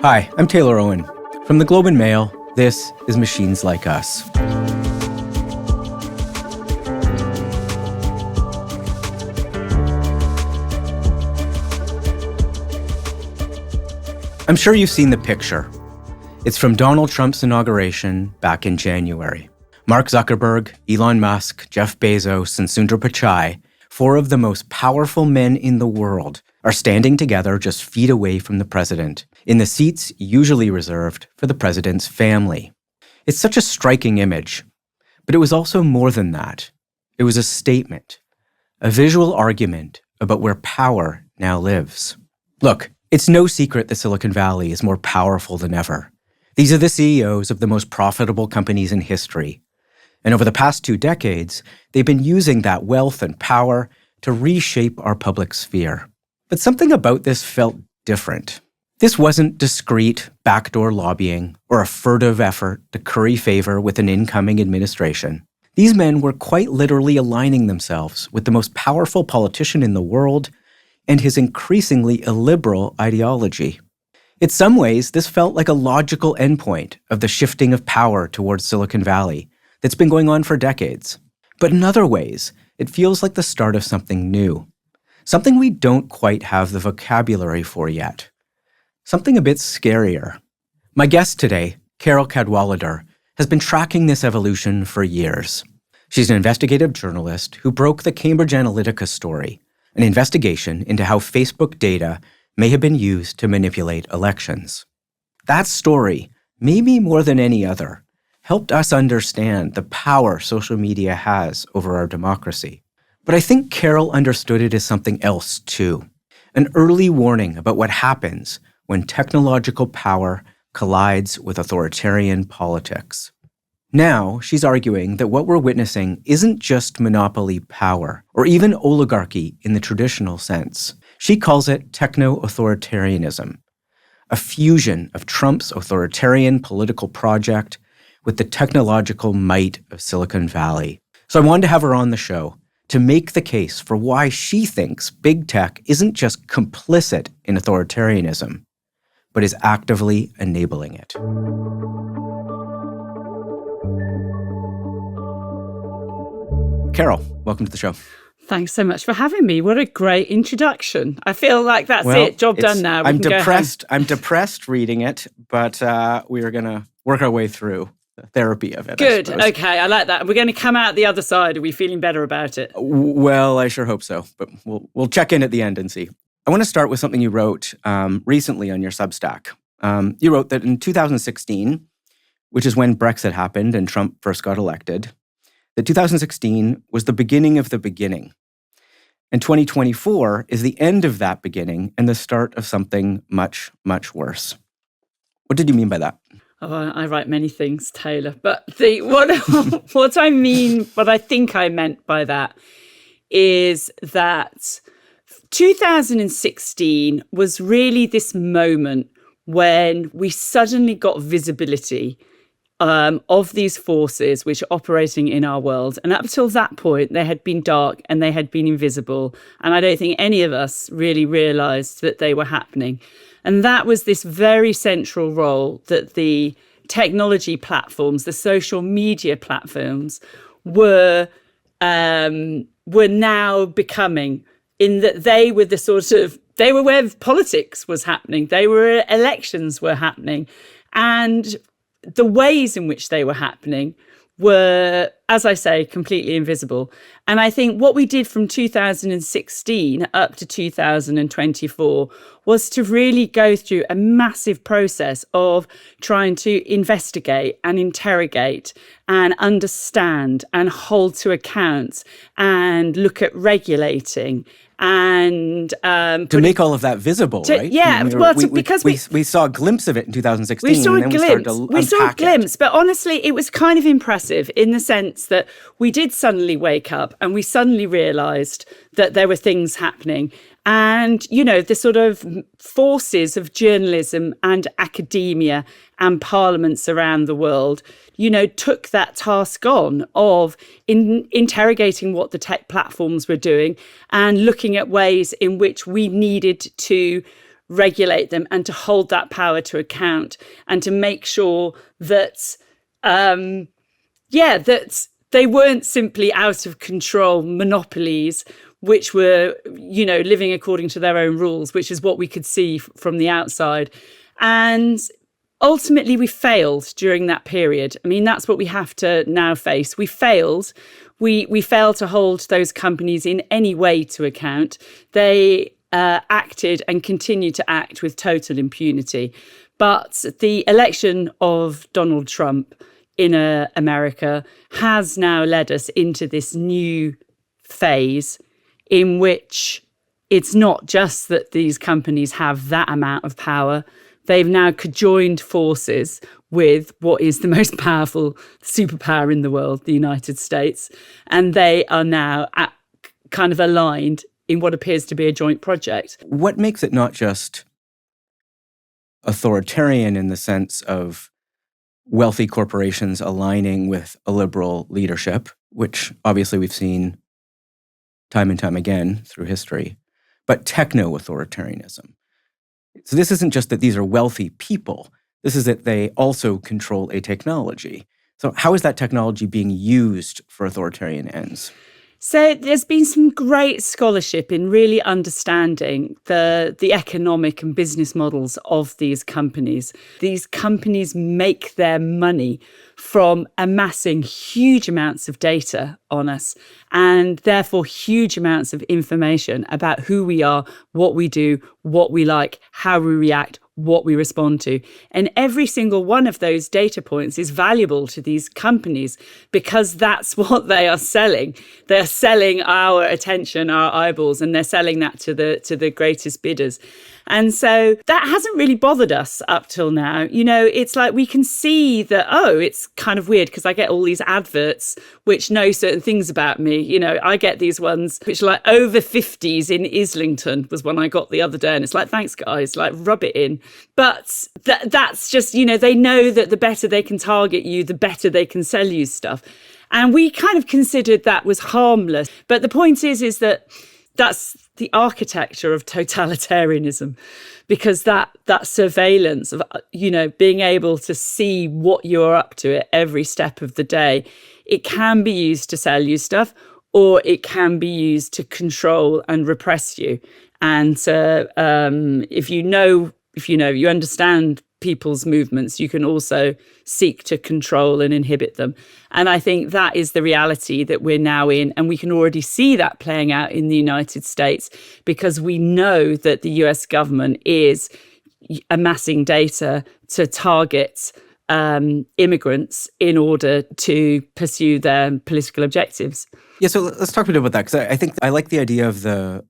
Hi, I'm Taylor Owen. From the Globe and Mail, this is Machines Like Us. I'm sure you've seen the picture. It's from Donald Trump's inauguration back in January. Mark Zuckerberg, Elon Musk, Jeff Bezos, and Sundar Pichai, four of the most powerful men in the world, are standing together just feet away from the president, in the seats usually reserved for the president's family. It's such a striking image, but it was also more than that. It was a statement, a visual argument about where power now lives. Look, it's no secret that Silicon Valley is more powerful than ever. These are the CEOs of the most profitable companies in history. And over the past 2 decades, they've been using that wealth and power to reshape our public sphere. But something about this felt different. This wasn't discreet, backdoor lobbying or a furtive effort to curry favor with an incoming administration. These men were quite literally aligning themselves with the most powerful politician in the world and his increasingly illiberal ideology. In some ways, this felt like a logical endpoint of the shifting of power towards Silicon Valley that's been going on for decades. But in other ways, it feels like the start of something new. Something we don't quite have the vocabulary for yet. Something a bit scarier. My guest today, Carole Cadwalladr, has been tracking this evolution for years. She's an investigative journalist who broke the Cambridge Analytica story, an investigation into how Facebook data may have been used to manipulate elections. That story, maybe more than any other, helped us understand the power social media has over our democracy. But I think Carole understood it as something else too, an early warning about what happens when technological power collides with authoritarian politics. Now, she's arguing that what we're witnessing isn't just monopoly power, or even oligarchy in the traditional sense. She calls it techno-authoritarianism, a fusion of Trump's authoritarian political project with the technological might of Silicon Valley. So I wanted to have her on the show to make the case for why she thinks big tech isn't just complicit in authoritarianism, but is actively enabling it. Carole, welcome to the show. Thanks so much for having me. What a great introduction. I feel like that's it. Job done now. I'm depressed reading it, but we are going to work our way through the therapy of it. Good. Okay, I like that. We're going to come out the other side. Are we feeling better about it? Well, I sure hope so, but we'll check in at the end and see. I want to start with something you wrote recently on your Substack. You wrote that in 2016, which is when Brexit happened and Trump first got elected, that 2016 was the beginning of the beginning. And 2024 is the end of that beginning and the start of something much, much worse. What did you mean by that? Oh, I write many things, Taylor. But what I think I meant by that is that 2016 was really this moment when we suddenly got visibility of these forces which are operating in our world. And up till that point, they had been dark and they had been invisible. And I don't think any of us really realised that they were happening. And that was this very central role that the technology platforms, the social media platforms, were now becoming, in that they were they were where politics was happening. They were elections were happening. And the ways in which they were happening were, as I say, completely invisible. And I think what we did from 2016 up to 2024 was to really go through a massive process of trying to investigate and interrogate and understand and hold to account and look at regulating and to make all of that visible, right? Yeah, because we saw a glimpse of it in 2016. We saw a glimpse, but honestly, it was kind of impressive in the sense that we did suddenly wake up and we suddenly realised that there were things happening. And, you know, the sort of forces of journalism and academia and parliaments around the world, you know, took that task on of interrogating what the tech platforms were doing and looking at ways in which we needed to regulate them and to hold that power to account and to make sure that, that they weren't simply out of control monopolies which were, living according to their own rules, which is what we could see from the outside. And ultimately, we failed during that period. I mean, that's what we have to now face. We failed. We failed to hold those companies in any way to account. They acted and continue to act with total impunity. But the election of Donald Trump in America has now led us into this new phase in which it's not just that these companies have that amount of power. They've now conjoined forces with what is the most powerful superpower in the world, the United States. And they are now kind of aligned in what appears to be a joint project. What makes it not just authoritarian in the sense of wealthy corporations aligning with a liberal leadership, which obviously we've seen time and time again through history, but techno-authoritarianism? So this isn't just that these are wealthy people. This is that they also control a technology. So how is that technology being used for authoritarian ends? So there's been some great scholarship in really understanding the economic and business models of these companies. These companies make their money from amassing huge amounts of data on us and therefore huge amounts of information about who we are, what we do, what we like, how we react, what we respond to. And every single one of those data points is valuable to these companies because that's what they are selling. They're selling our attention, our eyeballs, and they're selling that to the greatest bidders. And so that hasn't really bothered us up till now. It's like we can see that, it's kind of weird because I get all these adverts which know certain things about me. I get these ones which are like over 50s in Islington was one I got the other day. And it's like, thanks, guys, like rub it in. But that's just, they know that the better they can target you, the better they can sell you stuff. And we kind of considered that was harmless. But the point is that that's the architecture of totalitarianism, because that surveillance of, being able to see what you're up to at every step of the day, it can be used to sell you stuff, or it can be used to control and repress you. And if you understand people's movements, you can also seek to control and inhibit them. And I think that is the reality that we're now in. And we can already see that playing out in the United States because we know that the US government is amassing data to target immigrants in order to pursue their political objectives. Yeah, so let's talk a bit about that, because I think I like the idea of the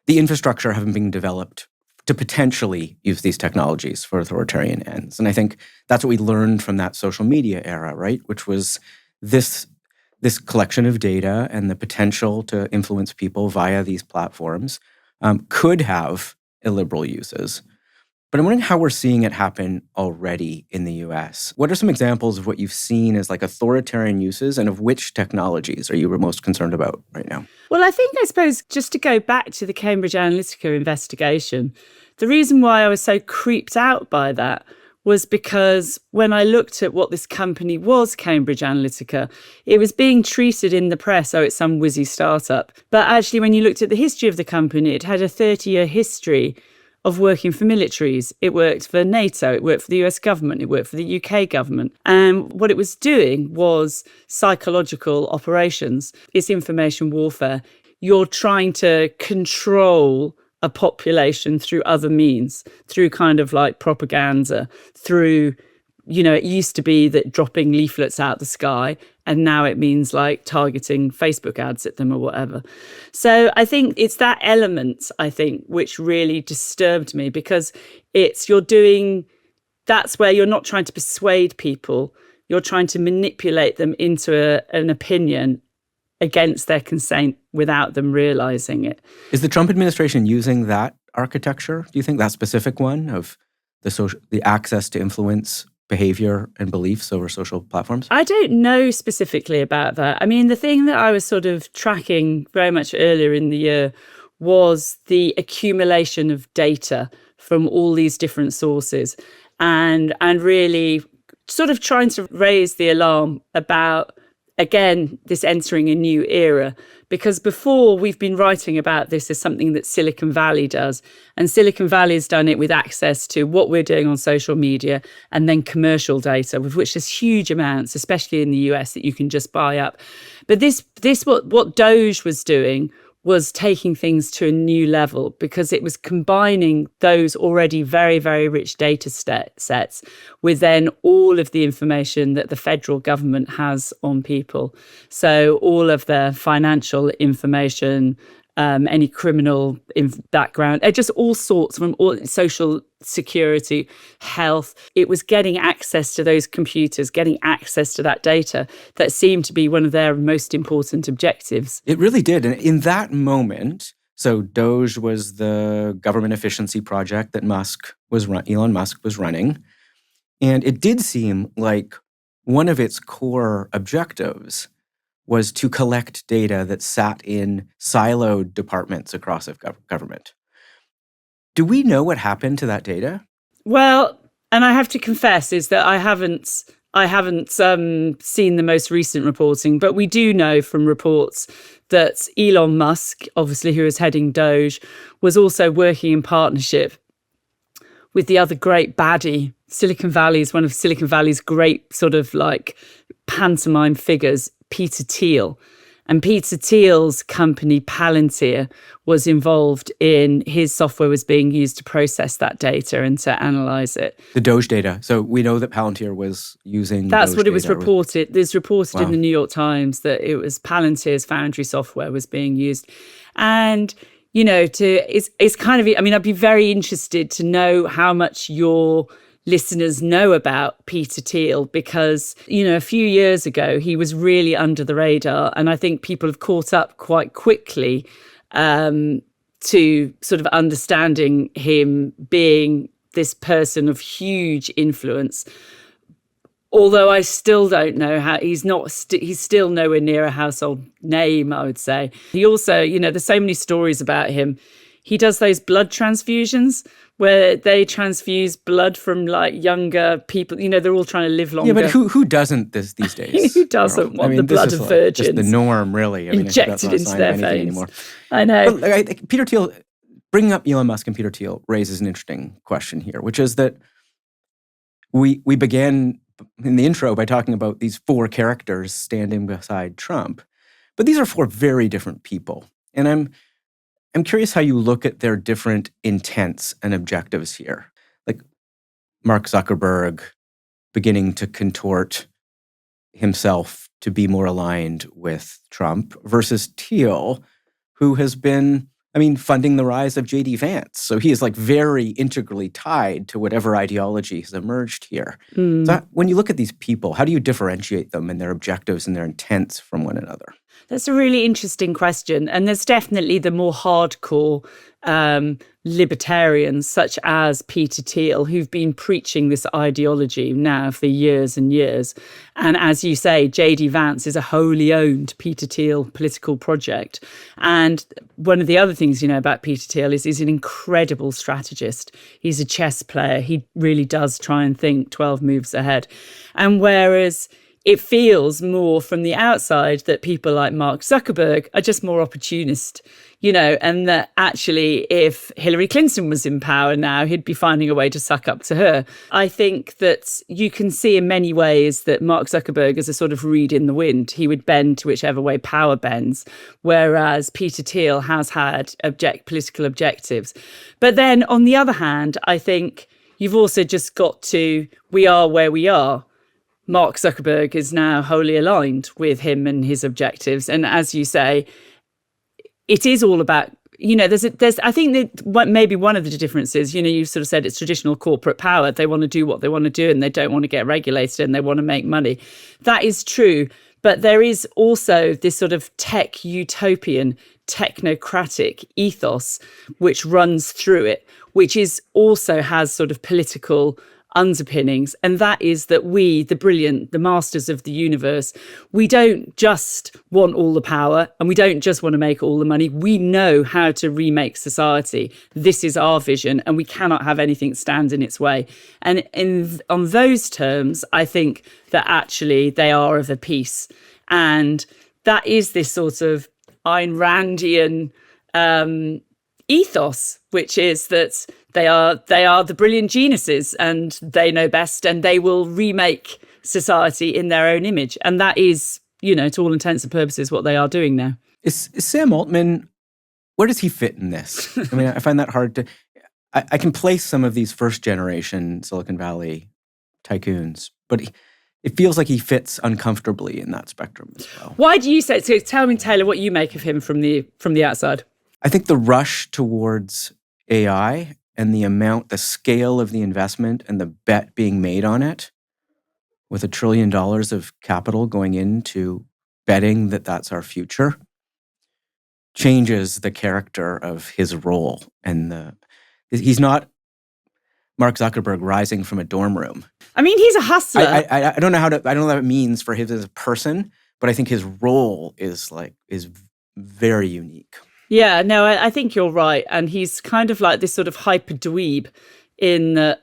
infrastructure having been developed to potentially use these technologies for authoritarian ends. And I think that's what we learned from that social media era, right? Which was this collection of data and the potential to influence people via these platforms could have illiberal uses. But I'm wondering how we're seeing it happen already in the US. What are some examples of what you've seen as like authoritarian uses, and of which technologies are you most concerned about right now? Well, I suppose, just to go back to the Cambridge Analytica investigation, the reason why I was so creeped out by that was because when I looked at what this company was, Cambridge Analytica, it was being treated in the press, it's some whizzy startup. But actually, when you looked at the history of the company, it had a 30-year history of working for militaries. It worked for NATO, it worked for the US government, it worked for the UK government. And what it was doing was psychological operations. It's information warfare. You're trying to control a population through other means, through kind of like propaganda, through, it used to be that dropping leaflets out the sky, and now it means like targeting Facebook ads at them or whatever. So I think it's that element, which really disturbed me, because that's where you're not trying to persuade people, you're trying to manipulate them into an opinion against their consent without them realizing it. Is the Trump administration using that architecture? Do you think that specific one of the access to influence behavior and beliefs over social platforms? I don't know specifically about that. I mean, the thing that I was sort of tracking very much earlier in the year was the accumulation of data from all these different sources, and really sort of trying to raise the alarm about, again, this entering a new era. Because before, we've been writing about this as something that Silicon Valley does. And Silicon Valley has done it with access to what we're doing on social media and then commercial data, with which there's huge amounts, especially in the US, that you can just buy up. But what Doge was doing was taking things to a new level, because it was combining those already very, very rich data sets with then all of the information that the federal government has on people. So all of their financial information, any criminal background, just all sorts, from all social security, health. It was getting access to those computers, getting access to that data that seemed to be one of their most important objectives. It really did. And in that moment, so Doge was the government efficiency project that Elon Musk was running. And it did seem like one of its core objectives was to collect data that sat in siloed departments across a government. Do we know what happened to that data? Well, and I have to confess is that I haven't seen the most recent reporting, but we do know from reports that Elon Musk, obviously who is heading Doge, was also working in partnership with the other great baddie. Silicon Valley is one of Silicon Valley's great sort of like pantomime figures, Peter Thiel. And Peter Thiel's company, Palantir, was involved in his software was being used to process that data and to analyze it. The Doge data. So we know that Palantir was using That's Doge what it was data. reported. It's reported Wow. in the New York Times that it was Palantir's Foundry software was being used. And, you know, it's kind of, I mean, I'd be very interested to know how much your listeners know about Peter Thiel, because, you know, a few years ago, he was really under the radar. And I think people have caught up quite quickly to sort of understanding him being this person of huge influence. Although I still don't know how he's still nowhere near a household name, I would say. He also, you know, there's so many stories about him. He does those blood transfusions where they transfuse blood from like younger people. You know, they're all trying to live longer. Yeah, but who doesn't these days? Who doesn't want the blood of virgins? Just the norm, really. Injected into their veins anymore. I know. But, Peter Thiel, bringing up Elon Musk and Peter Thiel raises an interesting question here, which is that we began in the intro by talking about these four characters standing beside Trump, but these are four very different people, and I'm curious how you look at their different intents and objectives here. Like Mark Zuckerberg beginning to contort himself to be more aligned with Trump versus Thiel, who has been, funding the rise of J.D. Vance. So he is like very integrally tied to whatever ideology has emerged here. So when you look at these people, how do you differentiate them and their objectives and their intents from one another? That's a really interesting question. And there's definitely the more hardcore libertarians, such as Peter Thiel, who've been preaching this ideology now for years and years. And as you say, J.D. Vance is a wholly owned Peter Thiel political project. And one of the other things you know about Peter Thiel is he's an incredible strategist. He's a chess player. He really does try and think 12 moves ahead. And whereas it feels more from the outside that people like Mark Zuckerberg are just more opportunist, you know, and that actually if Hillary Clinton was in power now, he'd be finding a way to suck up to her. I think that you can see in many ways that Mark Zuckerberg is a sort of reed in the wind. He would bend to whichever way power bends, whereas Peter Thiel has had political objectives. But then on the other hand, I think you've also just got to, we are where we are. Mark Zuckerberg is now wholly aligned with him and his objectives. And as you say, it is all about, you know, there's I think that maybe one of the differences, you know, you sort of said it's traditional corporate power. They want to do what they want to do and they don't want to get regulated and they want to make money. That is true. But there is also this sort of tech utopian technocratic ethos which runs through it, which is also has sort of political underpinnings. And that is that we, the brilliant, the masters of the universe, we don't just want all the power and we don't just want to make all the money. We know how to remake society. This is our vision and we cannot have anything stand in its way. And on those terms, I think that actually they are of a piece. And that is this sort of Ayn Randian ethos, which is that they are the brilliant geniuses and they know best and they will remake society in their own image. And that is, to all intents and purposes, what they are doing now. Is Sam Altman, where does he fit in this? I mean, I find that hard to... I can place some of these first-generation Silicon Valley tycoons, but it feels like he fits uncomfortably in that spectrum as well. Why do you say... So tell me, Taylor, what you make of him from the outside. I think the rush towards AI and the scale of the investment and the bet being made on it, with $1 trillion of capital going into betting that that's our future, changes the character of his role. And he's not Mark Zuckerberg rising from a dorm room. I mean, he's a hustler. I don't know I don't know what it means for him as a person, but I think his role is very unique. Yeah, no, I think you're right. And he's kind of like this sort of hyper dweeb in the,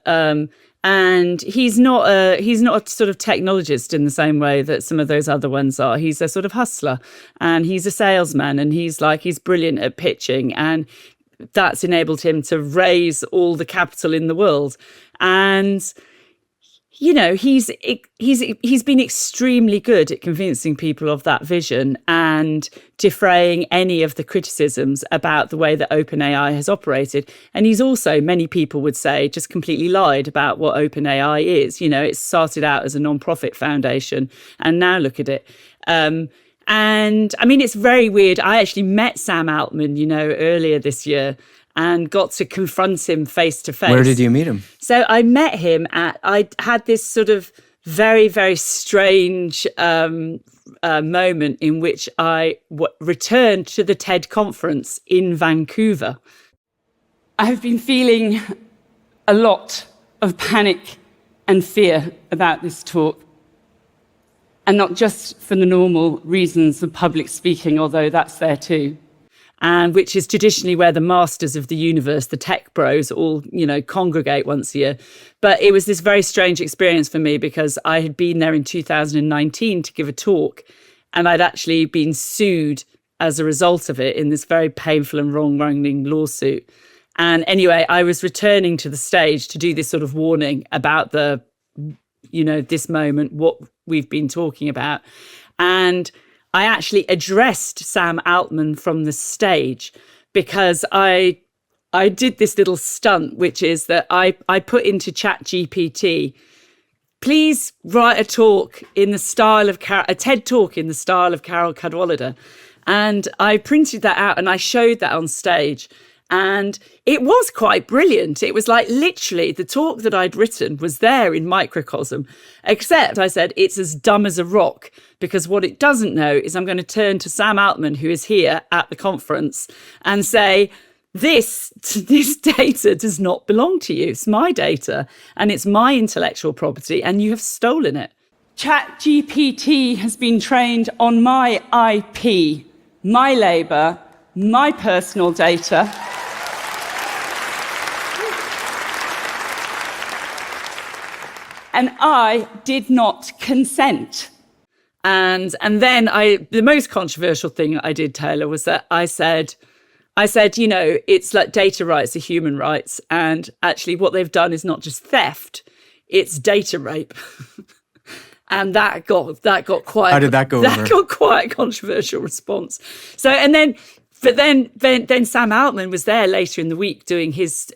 and he's not a sort of technologist in the same way that some of those other ones are. He's a sort of hustler and he's a salesman and he's brilliant at pitching, and that's enabled him to raise all the capital in the world. And he's been extremely good at convincing people of that vision and defraying any of the criticisms about the way that OpenAI has operated. And he's also, many people would say, just completely lied about what OpenAI is. It started out as a non-profit foundation, and now look at it. And I mean, it's very weird. I actually met Sam Altman, earlier this year, and got to confront him face to face. Where did you meet him? So I met him I had this sort of very, very strange moment in which I returned to the TED conference in Vancouver. I have been feeling a lot of panic and fear about this talk. And not just for the normal reasons of public speaking, although that's there too. And which is traditionally where the masters of the universe, the tech bros, all, congregate once a year. But it was this very strange experience for me because I had been there in 2019 to give a talk, and I'd actually been sued as a result of it in this very painful and wrong-running lawsuit. And anyway, I was returning to the stage to do this sort of warning about this moment, what we've been talking about. And I actually addressed Sam Altman from the stage because I did this little stunt, which is that I put into ChatGPT, please write a talk in the style of a TED talk in the style of Carole Cadwalladr. And I printed that out and I showed that on stage. And it was quite brilliant. It was like literally the talk that I'd written was there in microcosm, except I said it's as dumb as a rock, because what it doesn't know is I'm going to turn to Sam Altman, who is here at the conference, and say, this data does not belong to you. It's my data and it's my intellectual property and you have stolen it. ChatGPT has been trained on my IP, my labour, my personal data. And I did not consent. And then the most controversial thing I did, Taylor, was that I said, it's like data rights are human rights. And actually what they've done is not just theft, it's data rape. And that got quite... How did that go over? That got quite a controversial response. So, and then... But then Sam Altman was there later in the week doing his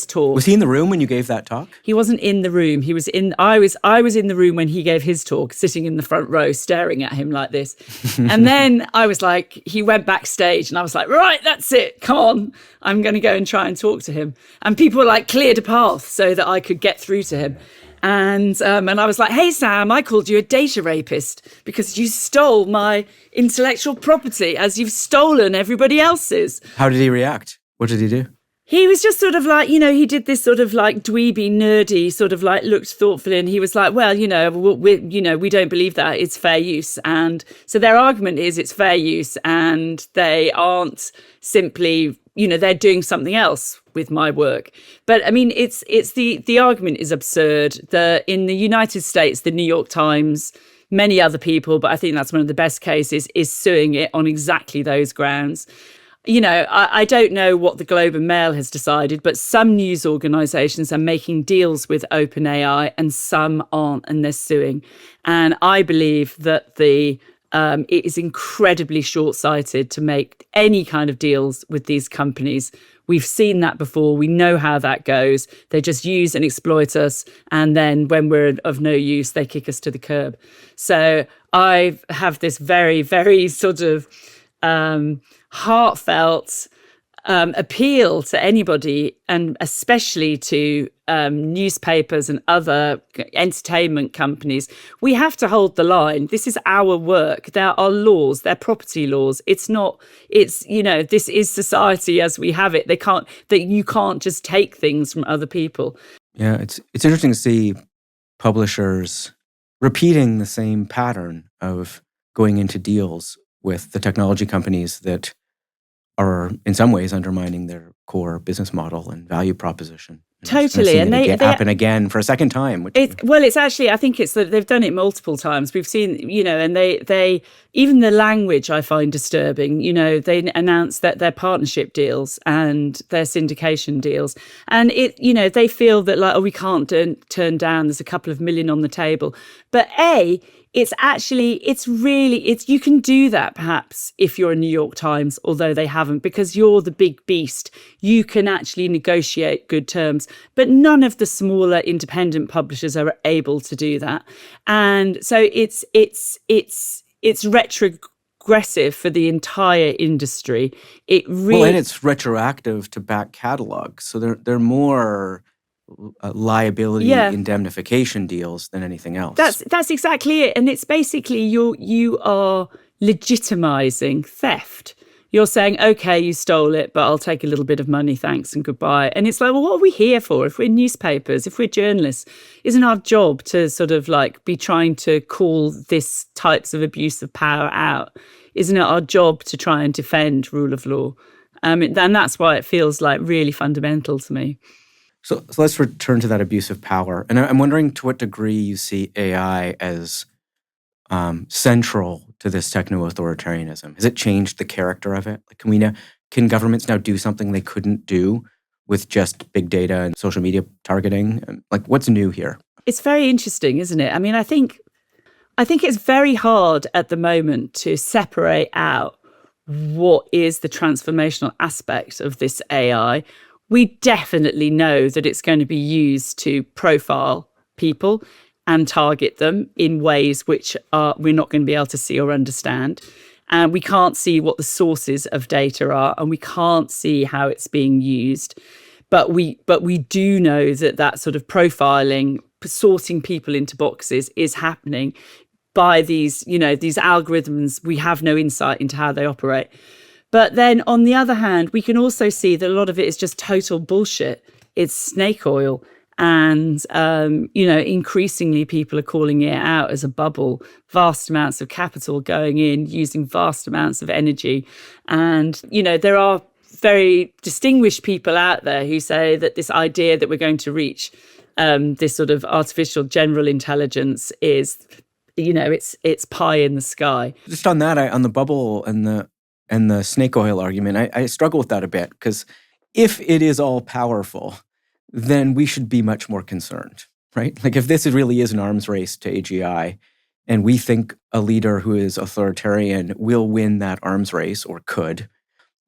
talk. Was he in the room when you gave that talk? He wasn't in the room. He was in. I was in the room when he gave his talk, sitting in the front row, staring at him like this. And then I was like, he went backstage, and I was like, right, that's it. Come on, I'm going to go and try and talk to him. And people cleared a path so that I could get through to him. And I was like, hey, Sam, I called you a data rapist because you stole my intellectual property as you've stolen everybody else's. How did he react? What did he do? He was just sort of like, he did this sort of like dweeby, nerdy, sort of like looked thoughtful, and he was like, well, we don't believe that it's fair use. And so their argument is it's fair use, and they aren't simply, they're doing something else with my work. But I mean, it's the argument is absurd. In the United States, the New York Times, many other people, but I think that's one of the best cases, is suing it on exactly those grounds. I don't know what the Globe and Mail has decided, but some news organisations are making deals with OpenAI and some aren't, and they're suing. And I believe that it is incredibly short-sighted to make any kind of deals with these companies. We've seen that before. We know how that goes. They just use and exploit us. And then when we're of no use, they kick us to the curb. So I have this very, very sort of heartfelt appeal to anybody, and especially to newspapers and other entertainment companies. We have to hold the line. This is our work. There are laws. They're property laws. This is society as we have it. You can't just take things from other people. Yeah, it's interesting to see publishers repeating the same pattern of going into deals with the technology companies that are in some ways undermining their core business model and value proposition. Totally, and they happen again for a second time. It's actually, I think it's that they've done it multiple times. We've seen, and they even the language I find disturbing. They announce that their partnership deals and their syndication deals, and they feel that like, we can't turn down. There's a couple of million on the table, but you can do that perhaps if you're a New York Times, although they haven't, because you're the big beast. You can actually negotiate good terms, but none of the smaller independent publishers are able to do that. And so it's retrogressive for the entire industry. And it's retroactive to back catalogs. So they're more liability indemnification deals than anything else. That's exactly it. And it's basically you are legitimizing theft. You're saying, okay, you stole it, but I'll take a little bit of money, thanks and goodbye. And it's like, well, what are we here for? If we're newspapers, if we're journalists, isn't our job to sort of like be trying to call this types of abuse of power out? Isn't it our job to try and defend rule of law? And that's why it feels like really fundamental to me. So let's return to that abuse of power. And I'm wondering to what degree you see AI as central to this techno-authoritarianism. Has it changed the character of it? Like, can governments now do something they couldn't do with just big data and social media targeting? Like, what's new here? It's very interesting, isn't it? I mean, I think it's very hard at the moment to separate out what is the transformational aspect of this AI. We definitely know that it's going to be used to profile people and target them in ways which we're not going to be able to see or understand. And we can't see what the sources of data are, and we can't see how it's being used. But we do know that sort of profiling, sorting people into boxes is happening by these algorithms. We have no insight into how they operate. But then on the other hand, we can also see that a lot of it is just total bullshit. It's snake oil. And, increasingly people are calling it out as a bubble, vast amounts of capital going in, using vast amounts of energy. And, there are very distinguished people out there who say that this idea that we're going to reach this sort of artificial general intelligence is, it's pie in the sky. Just on that, on the bubble and the snake oil argument, I struggle with that a bit, because if it is all powerful, then we should be much more concerned, right? Like, if this really is an arms race to AGI, and we think a leader who is authoritarian will win that arms race, or could,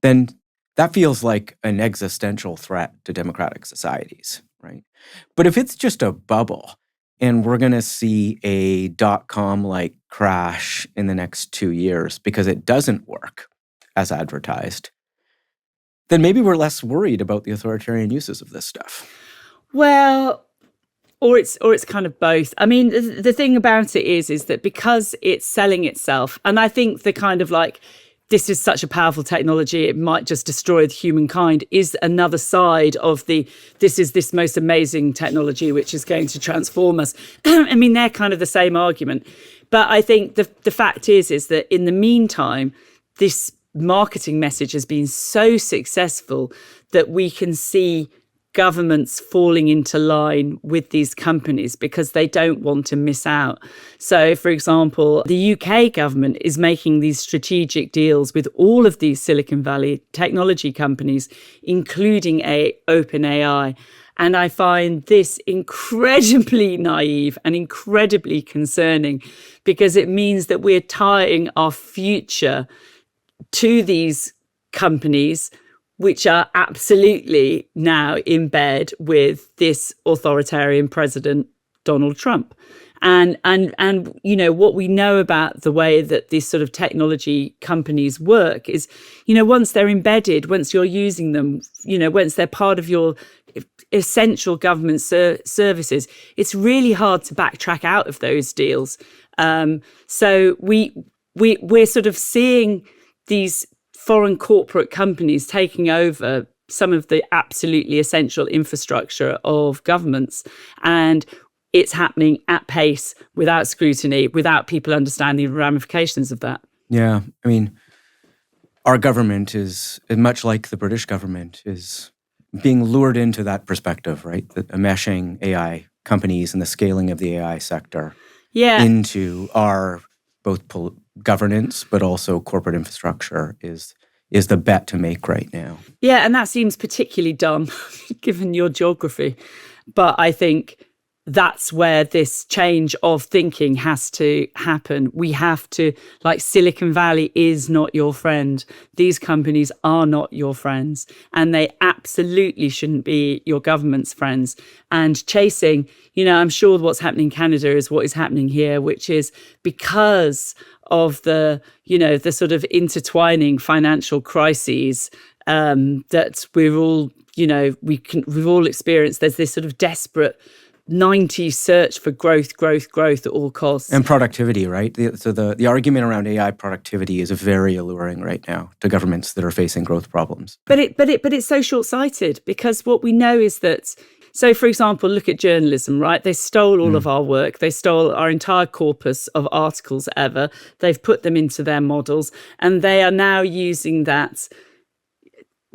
then that feels like an existential threat to democratic societies, right? But if it's just a bubble, and we're going to see a .com-like crash in the next 2 years because it doesn't work as advertised, then maybe we're less worried about the authoritarian uses of this stuff. Well, Or it's kind of both. I mean, the thing about it is that because it's selling itself, and I think the kind of like, this is such a powerful technology, it might just destroy humankind, is another side of this is this most amazing technology which is going to transform us. I mean, they're kind of the same argument. But I think the fact is that in the meantime, this marketing message has been so successful that we can see governments falling into line with these companies because they don't want to miss out. So, for example, the UK government is making these strategic deals with all of these Silicon Valley technology companies, including OpenAI. And I find this incredibly naive and incredibly concerning because it means that we're tying our future to these companies, which are absolutely now in bed with this authoritarian president, Donald Trump. And you know, what we know about the way that these sort of technology companies work is, you know, once they're embedded, once you're using them, you know, once they're part of your essential government services, it's really hard to backtrack out of those deals. So we're sort of seeing these foreign corporate companies taking over some of the absolutely essential infrastructure of governments. And it's happening at pace, without scrutiny, without people understanding the ramifications of that. Yeah. I mean, our government is, much like the British government, is being lured into that perspective, right? The meshing AI companies and the scaling of the AI sector into our both governance, but also corporate infrastructure is the bet to make right now. Yeah, and that seems particularly dumb, given your geography. But I think that's where this change of thinking has to happen. We have to, like, Silicon Valley is not your friend. These companies are not your friends, and they absolutely shouldn't be your government's friends. And chasing, you know, I'm sure what's happening in Canada is what is happening here, which is because of the, you know, the sort of intertwining financial crises that we're all, you know, we've all experienced. There's this sort of desperate 90s search for growth at all costs. And productivity, right? So the argument around AI productivity is very alluring right now to governments that are facing growth problems. But it's so short-sighted, because what we know is that, so for example, look at journalism, right? They stole all of our work. They stole our entire corpus of articles ever. They've put them into their models, and they are now using that.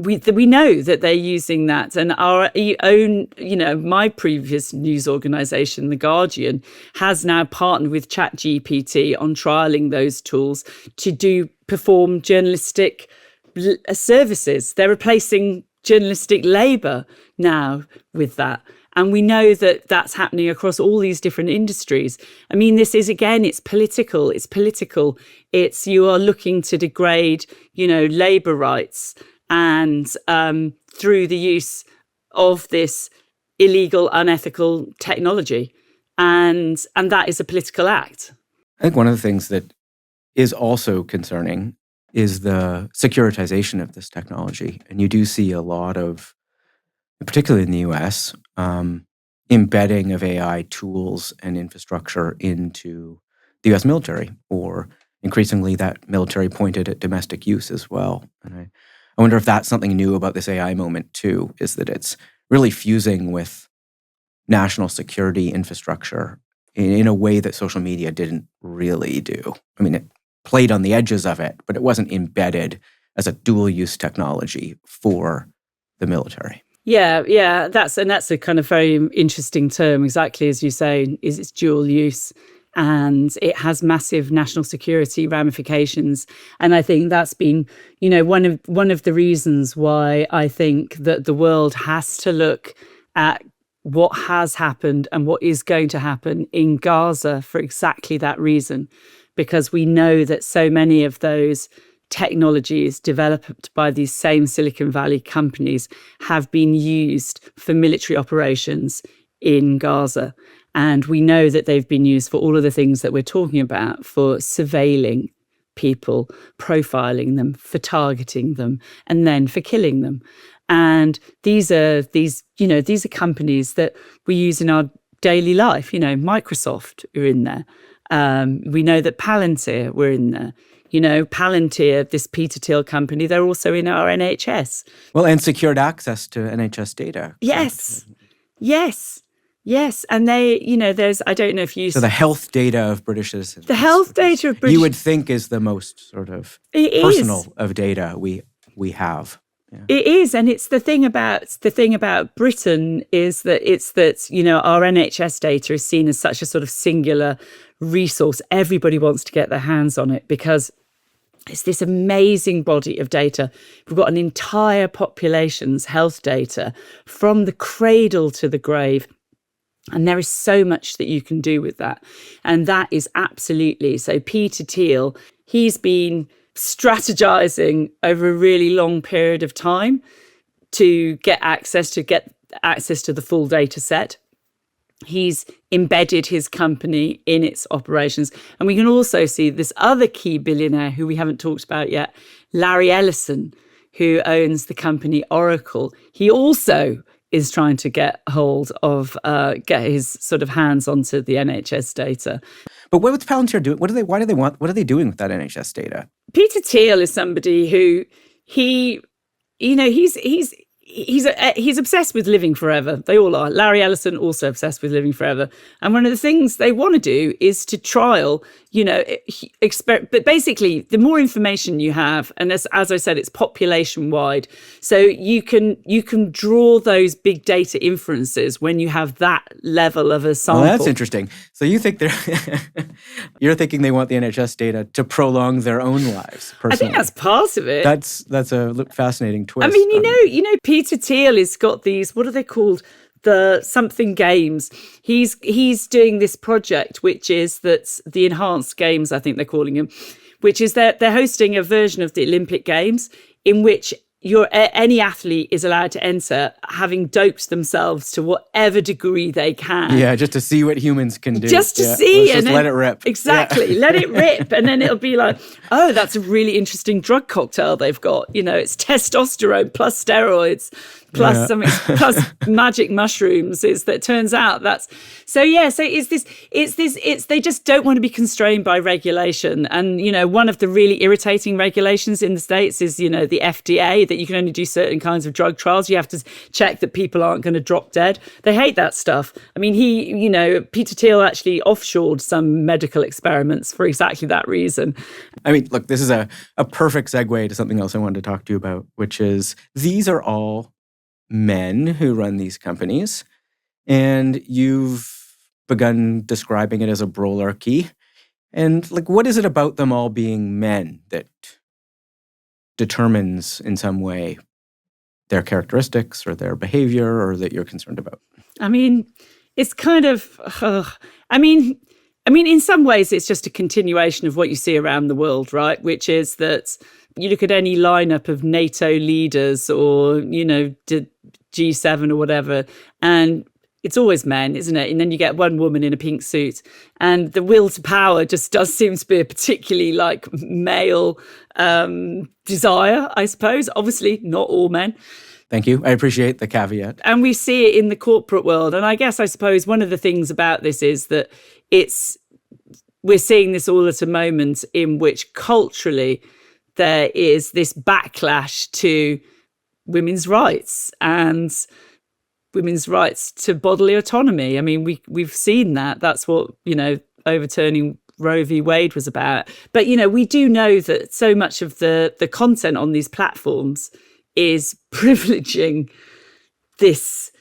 We know that they're using that, and our own, you know, my previous news organisation, The Guardian, has now partnered with ChatGPT on trialling those tools to perform journalistic services. They're replacing journalistic labour now with that. And we know that that's happening across all these different industries. I mean, this is, again, it's political. It's you are looking to degrade, you know, labour rights, and through the use of this illegal, unethical technology. And that is a political act. I think one of the things that is also concerning is the securitization of this technology. And you do see a lot of, particularly in the US, embedding of AI tools and infrastructure into the US military, or increasingly that military pointed at domestic use as well. And I wonder if that's something new about this AI moment too, is that it's really fusing with national security infrastructure in a way that social media didn't really do. I mean, it played on the edges of it, but it wasn't embedded as a dual-use technology for the military. Yeah, that's a kind of very interesting term, exactly as you say, is it's dual use. And it has massive national security ramifications. And I think that's been, you know, one of the reasons why I think that the world has to look at what has happened and what is going to happen in Gaza for exactly that reason. Because we know that so many of those technologies developed by these same Silicon Valley companies have been used for military operations in Gaza. And we know that they've been used for all of the things that we're talking about, for surveilling people, profiling them, for targeting them, and then for killing them. And these are companies that we use in our daily life. Microsoft are in there. We know that Palantir were in there. Palantir, this Peter Thiel company, they're also in our NHS. Well, and secured access to NHS data. Yes. And there's, I don't know if you... So the health data of British citizens. The health data of British... You would think is the most sort of personal of data we have. Yeah. It is, and it's the thing about Britain is that our NHS data is seen as such a sort of singular resource. Everybody wants to get their hands on it because it's this amazing body of data. We've got an entire population's health data from the cradle to the grave. And there is so much that you can do with that. And that is absolutely... So Peter Thiel, he's been strategizing over a really long period of time to get access to the full data set. He's embedded his company in its operations. And we can also see this other key billionaire who we haven't talked about yet, Larry Ellison, who owns the company Oracle. He also is trying to get his sort of hands onto the NHS data. But what's Palantir doing? What are they doing with that NHS data? Peter Thiel is somebody who he's obsessed with living forever. They all are. Larry Ellison also obsessed with living forever. And one of the things they want to do is to trial, but basically the more information you have, and as I said, it's population wide. So you can draw those big data inferences when you have that level of a sample. Well, that's interesting. So you think you're thinking they want the NHS data to prolong their own lives personally. I think that's part of it. That's a fascinating twist. I mean, Peter Thiel has got these, what are they called? The something games. He's doing this project, which is that's the enhanced games, I think they're calling them, which is they're hosting a version of the Olympic Games in which any athlete is allowed to enter having doped themselves to whatever degree they can. Yeah, just to see what humans can do. Just to see. Let's just let it rip. Exactly. Yeah. Let it rip. And then it'll be like, oh, that's a really interesting drug cocktail they've got. It's testosterone plus steroids plus something plus magic mushrooms. Turns out that's so it's they just don't want to be constrained by regulation. And one of the really irritating regulations in the States is the FDA, that you can only do certain kinds of drug trials. You have to check that people aren't going to drop dead. They hate that stuff. I mean, Peter Thiel actually offshored some medical experiments for exactly that reason. I mean, look, this is a perfect segue to something else I wanted to talk to you about, which is these are all men who run these companies, and you've begun describing it as a Broligarchy. And what is it about them all being men that determines in some way their characteristics or their behavior, or that you're concerned about? I mean, it's kind of, I mean, in some ways, it's just a continuation of what you see around the world, right? Which is that you look at any lineup of NATO leaders or, G7 or whatever, and it's always men, isn't it? And then you get one woman in a pink suit, and the will to power just does seem to be a particularly male desire, I suppose. Obviously, not all men. Thank you. I appreciate the caveat. And we see it in the corporate world. And I suppose one of the things about this is that we're seeing this all at a moment in which culturally there is this backlash to women's rights and women's rights to bodily autonomy. I mean, we've seen that. That's what, overturning Roe v. Wade was about. But, we do know that so much of the content on these platforms is privileging this,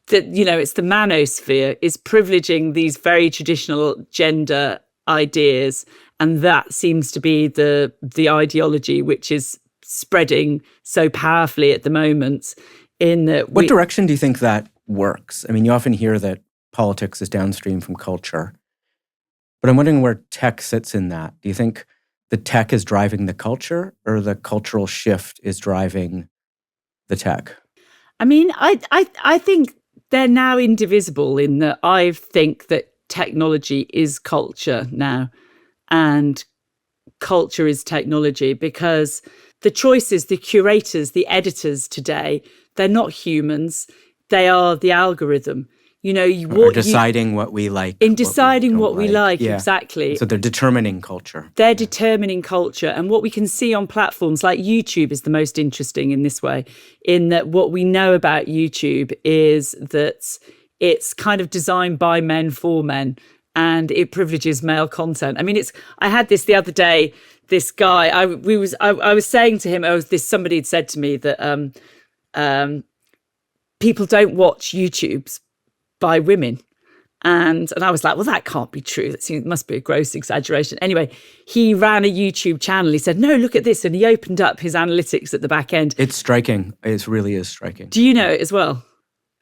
it's the manosphere, is privileging these very traditional gender ideas. And that seems to be the ideology which is spreading so powerfully at the moment. What direction do you think that works? I mean, you often hear that politics is downstream from culture, but I'm wondering where tech sits in that. Do you think the tech is driving the culture, or the cultural shift is driving the tech? I mean, I think they're now indivisible in that I think that technology is culture now, and culture is technology, because the choices, the curators, the editors today, they're not humans. They are the algorithm. Or deciding what we like. In deciding what we like, Yeah. exactly. So they're determining culture. They're determining culture. And what we can see on platforms like YouTube is the most interesting in this way, in that what we know about YouTube is that it's kind of designed by men for men, and it privileges male content. I mean, I had this the other day, this guy, I was saying to him, somebody had said to me that people don't watch YouTubes by women. And I was like, well, that can't be true. It must be a gross exaggeration. Anyway, he ran a YouTube channel. He said, no, look at this. And he opened up his analytics at the back end. It's striking. It really is striking. Do you know it as well?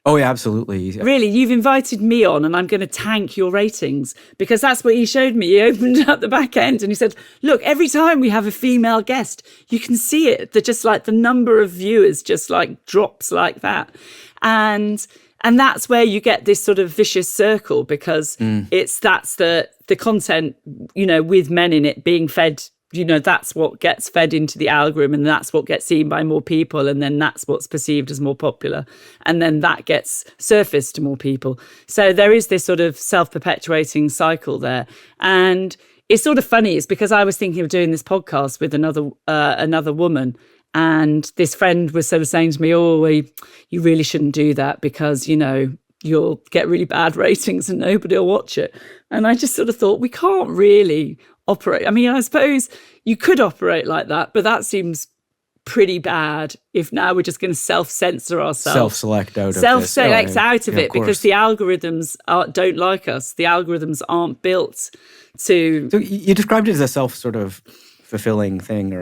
Oh, yeah, absolutely. Really? You've invited me on and I'm going to tank your ratings, because that's what he showed me. He opened up the back end and he said, look, every time we have a female guest, you can see it. They're just like the number of viewers just like drops like that. And that's where you get this sort of vicious circle, because that's the content, with men in it being fed, that's what gets fed into the algorithm, and that's what gets seen by more people. And then that's what's perceived as more popular. And then that gets surfaced to more people. So there is this sort of self-perpetuating cycle there. And it's sort of funny. It's because I was thinking of doing this podcast with another woman. And this friend was sort of saying to me, you really shouldn't do that, because, you'll get really bad ratings and nobody will watch it. And I just sort of thought, we can't really operate. I mean, I suppose you could operate like that, but that seems pretty bad if now we're just going to self-censor ourselves. Self-select out of Self-select out of it, course. because the algorithms don't like us. The algorithms aren't built to... So you described it as a self-sort of fulfilling thing,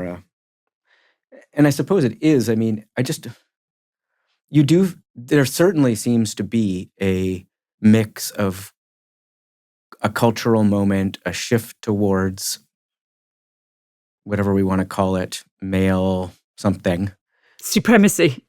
and I suppose it is. I mean, there certainly seems to be a mix of a cultural moment, a shift towards whatever we want to call it, male something. Supremacy.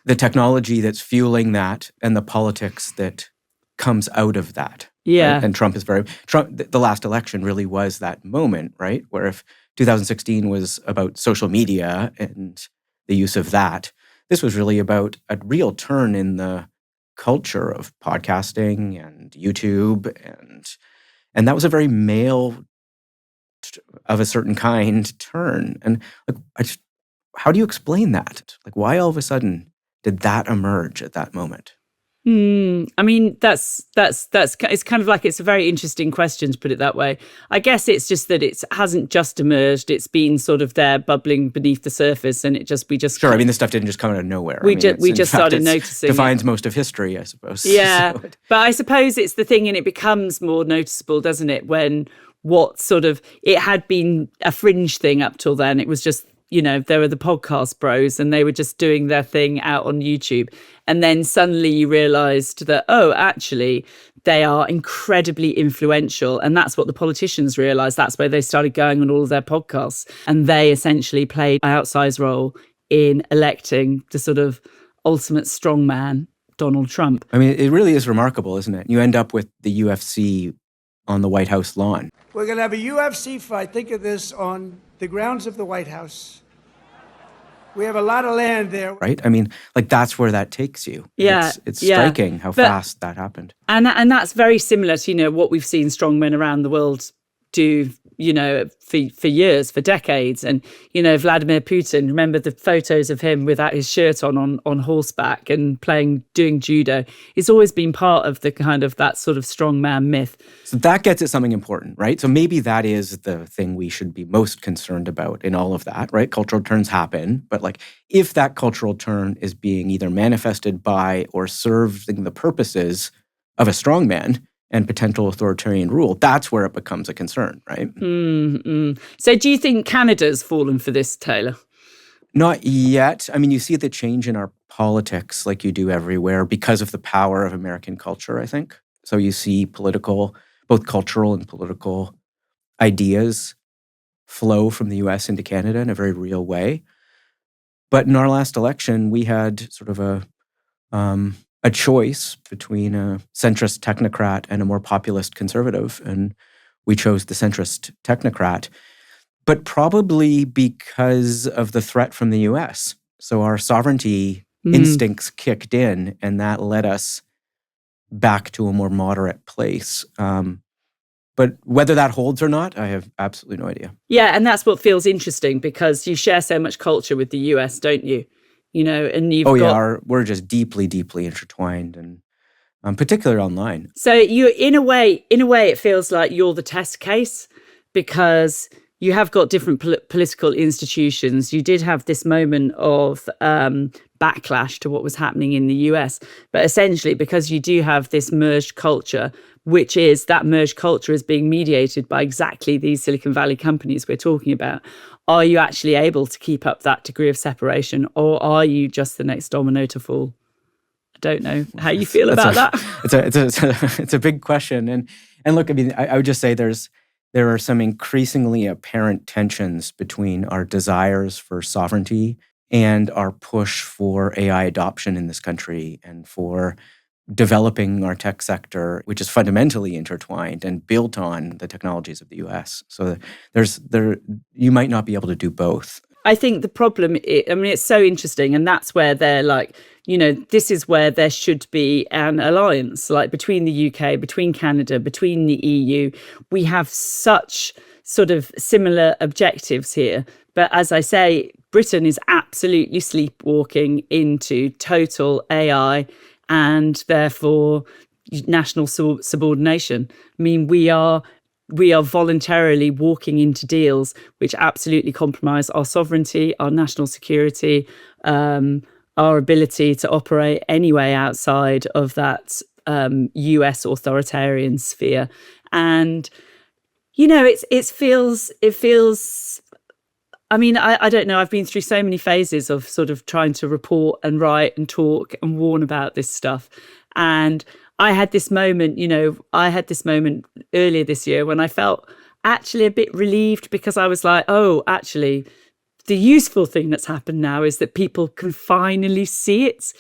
The technology that's fueling that and the politics that comes out of that. Yeah. Right? And the last election really was that moment, right? Where if 2016 was about social media and the use of that, this was really about a real turn in the culture of podcasting and YouTube, and that was a very male of a certain kind turn. And how do you explain that? Like, why all of a sudden did that emerge at that moment? I mean, it's kind of like, it's a very interesting question, to put it that way. I guess it's just that it hasn't just emerged. It's been sort of there bubbling beneath the surface, and we just Sure. I mean, this stuff didn't just come out of nowhere. We just started noticing. Defines most of history, I suppose. Yeah. But I suppose it's the thing, and it becomes more noticeable, doesn't it? When it had been a fringe thing up till then. It was just, there were the podcast bros and they were just doing their thing out on YouTube. And then suddenly you realized that, actually, they are incredibly influential. And that's what the politicians realized. That's where they started going on all of their podcasts. And they essentially played an outsized role in electing the sort of ultimate strongman, Donald Trump. I mean, it really is remarkable, isn't it? You end up with the UFC on the White House lawn. We're going to have a UFC fight. Think of this, on the grounds of the White House. We have a lot of land there. Right? I mean, that's where that takes you. Yeah. It's striking how fast that happened. And that's very similar to, what we've seen strongmen around the world do, for years, for decades. And, Vladimir Putin, remember the photos of him without his shirt on horseback and doing judo. It's always been part of the kind of that sort of strongman myth. So that gets at something important, right? So maybe that is the thing we should be most concerned about in all of that, right? Cultural turns happen, but if that cultural turn is being either manifested by or serving the purposes of a strongman and potential authoritarian rule, that's where it becomes a concern, right? Mm-hmm. So do you think Canada's fallen for this, Taylor? Not yet. I mean, you see the change in our politics like you do everywhere because of the power of American culture, I think. So you see both cultural and political ideas flow from the US into Canada in a very real way. But in our last election, we had sort of a choice between a centrist technocrat and a more populist conservative, and we chose the centrist technocrat, but probably because of the threat from the US. So our sovereignty instincts kicked in, and that led us back to a more moderate place. But whether that holds or not, I have absolutely no idea. Yeah, and that's what feels interesting because you share so much culture with the US, don't you? And you've we're just deeply, deeply intertwined, and particularly online. So you, in a way, it feels like you're the test case because you have got different political institutions. You did have this moment of backlash to what was happening in the US, but essentially because you do have this merged culture, which is that merged culture is being mediated by exactly these Silicon Valley companies we're talking about. Are you actually able to keep up that degree of separation, or are you just the next domino to fall? I don't know how you feel about that. It's a big question, and look, I mean, I would just say there are some increasingly apparent tensions between our desires for sovereignty and our push for AI adoption in this country and for developing our tech sector, which is fundamentally intertwined and built on the technologies of the US. So you might not be able to do both. I think the problem, it's so interesting, and that's where they're like, this is where there should be an alliance, like between the UK, between Canada, between the EU. We have such sort of similar objectives here. But as I say, Britain is absolutely sleepwalking into total AI and therefore national subordination. I mean, we are voluntarily walking into deals which absolutely compromise our sovereignty, our national security, our ability to operate anyway outside of that US authoritarian sphere. And, it feels, I mean, I don't know. I've been through so many phases of sort of trying to report and write and talk and warn about this stuff. And I had this moment, earlier this year when I felt actually a bit relieved because I was like, oh, actually, the useful thing that's happened now is that people can finally see it.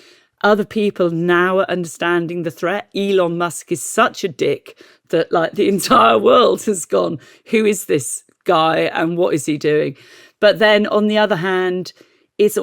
Other people now are understanding the threat. Elon Musk is such a dick that like the entire world has gone, who is this guy and what is he doing? But then on the other hand, it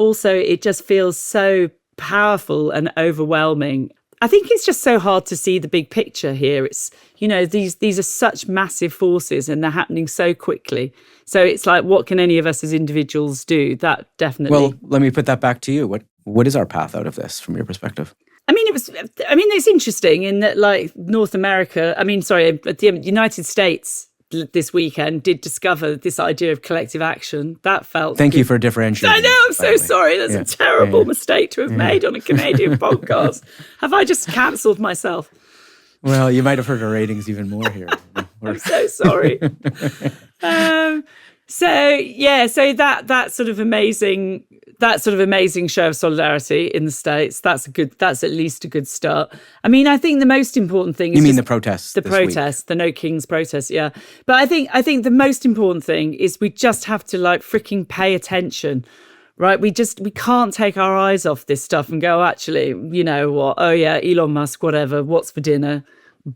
just feels so powerful and overwhelming. I think it's just so hard to see the big picture here. It's, these are such massive forces and they're happening so quickly. So it's like, what can any of us as individuals do? That definitely. Well, let me put that back to you. What is our path out of this from your perspective? It's interesting in that like the United States this weekend did discover this idea of collective action. That felt Thank you for differentiating. I know, I'm so sorry. That's a terrible mistake to have made on a Canadian podcast. Have I just cancelled myself? Well, you might have hurt our ratings even more here. I'm so sorry. So that sort of amazing show of solidarity in the States, that's at least a good start. I mean, I think the most important thing is the protests. The No Kings protest, yeah. But I think the most important thing is we just have to like freaking pay attention. Right, we can't take our eyes off this stuff and go, actually, you know what? Oh yeah, Elon Musk, whatever. What's for dinner?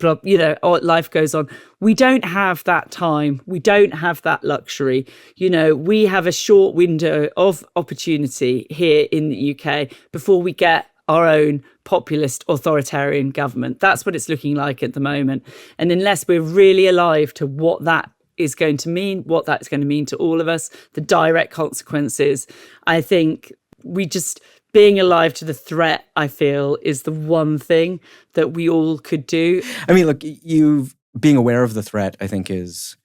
Life goes on. We don't have that time. We don't have that luxury. We have a short window of opportunity here in the UK before we get our own populist authoritarian government. That's what it's looking like at the moment. And unless we're really alive to what that is going to mean, what that's going to mean to all of us, the direct consequences, I think being alive to the threat, I feel, is the one thing that we all could do. I mean, look, being aware of the threat, I think of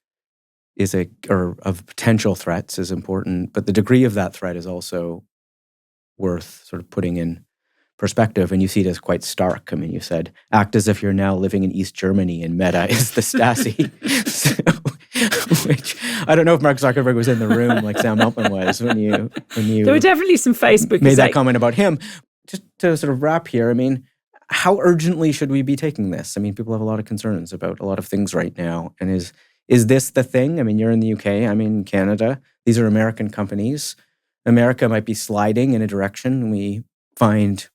potential threats is important, but the degree of that threat is also worth sort of putting in perspective, and you see it as quite stark. I mean, you said, act as if you're now living in East Germany and Meta is the Stasi. Which I don't know if Mark Zuckerberg was in the room like Sam Altman was when you there were definitely some Facebook made that comment about him. Just to sort of wrap here, I mean, how urgently should we be taking this? I mean, people have a lot of concerns about a lot of things right now. And is this the thing? I mean, you're in the UK, I'm in Canada. These are American companies. America might be sliding in a direction we find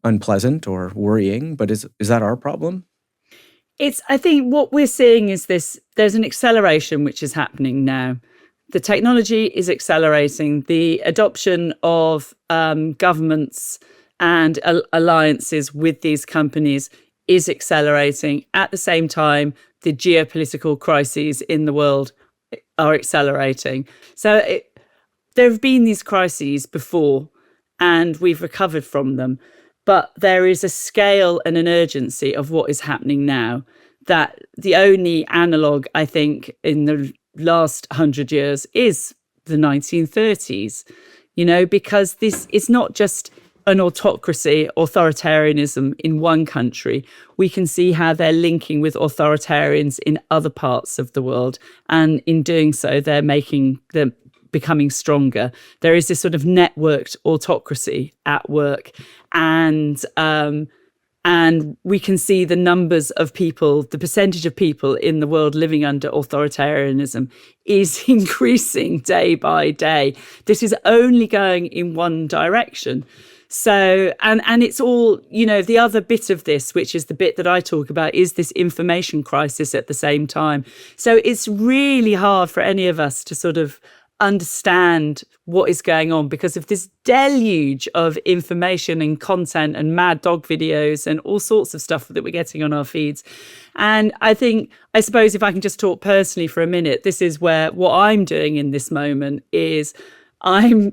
unpleasant or worrying, but is that our problem? I think what we're seeing is there's an acceleration which is happening now. The technology is accelerating. The adoption of governments and alliances with these companies is accelerating. At the same time, the geopolitical crises in the world are accelerating. So there have been these crises before, and we've recovered from them. But there is a scale and an urgency of what is happening now that the only analogue, I think, in the last 100 years is the 1930s, because this is not just an autocracy, authoritarianism in one country. We can see how they're linking with authoritarians in other parts of the world. And in doing so, they're becoming stronger. There is this sort of networked autocracy at work. And we can see the numbers of people, the percentage of people in the world living under authoritarianism is increasing day by day. This is only going in one direction. So, and it's all, the other bit of this, which is the bit that I talk about, is this information crisis at the same time. So it's really hard for any of us to sort of understand what is going on because of this deluge of information and content and mad dog videos and all sorts of stuff that we're getting on our feeds. And I suppose if I can just talk personally for a minute, this is where what I'm doing in this moment is I'm,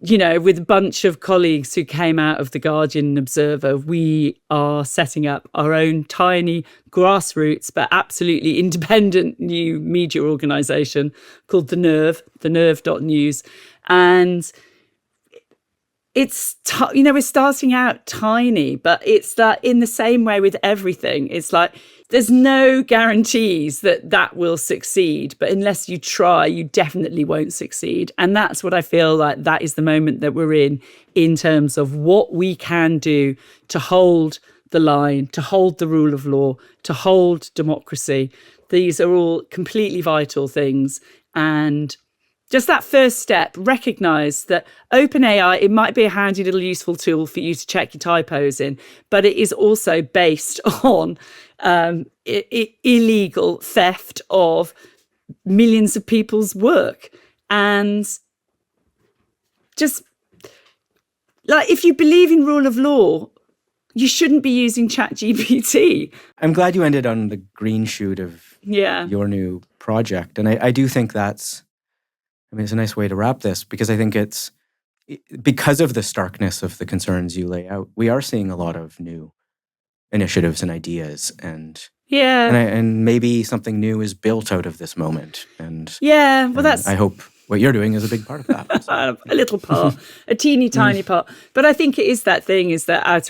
with a bunch of colleagues who came out of The Guardian and Observer, we are setting up our own tiny grassroots but absolutely independent new media organisation called The Nerve, thenerve.news. And it's, we're starting out tiny, but it's that in the same way with everything. It's like, there's no guarantees that will succeed, but unless you try, you definitely won't succeed. And that's what I feel like that is the moment that we're in terms of what we can do to hold the line, to hold the rule of law, to hold democracy. These are all completely vital things. And just that first step, recognise that OpenAI, it might be a handy little useful tool for you to check your typos in, but it is also based on illegal theft of millions of people's work. And just like, if you believe in rule of law, you shouldn't be using ChatGPT. I'm glad you ended on the green shoot of your new project. And I do think it's a nice way to wrap this, because I think it's, because of the starkness of the concerns you lay out, we are seeing a lot of new initiatives and ideas, and maybe something new is built out of this moment. And that's, I hope what you're doing is a big part of that. A little part, a teeny tiny part. But I think it is that thing, is that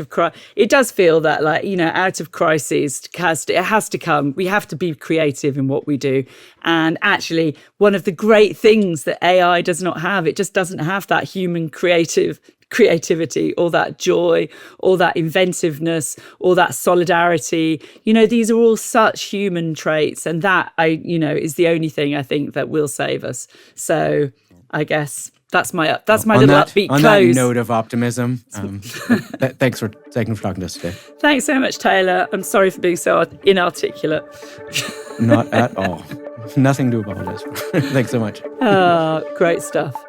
it does feel that, like, out of crises, it has to come. We have to be creative in what we do. And actually, one of the great things that AI does not have, it just doesn't have that human creativity or that joy or that inventiveness or that solidarity. These are all such human traits, and that is the only thing I think that will save us. So I guess that's my little upbeat close. On that note of optimism, thanks for talking to us today. Thanks so much, Taylor. I'm sorry for being so inarticulate. Not at all. Nothing to apologize for. Thanks so much. Great stuff.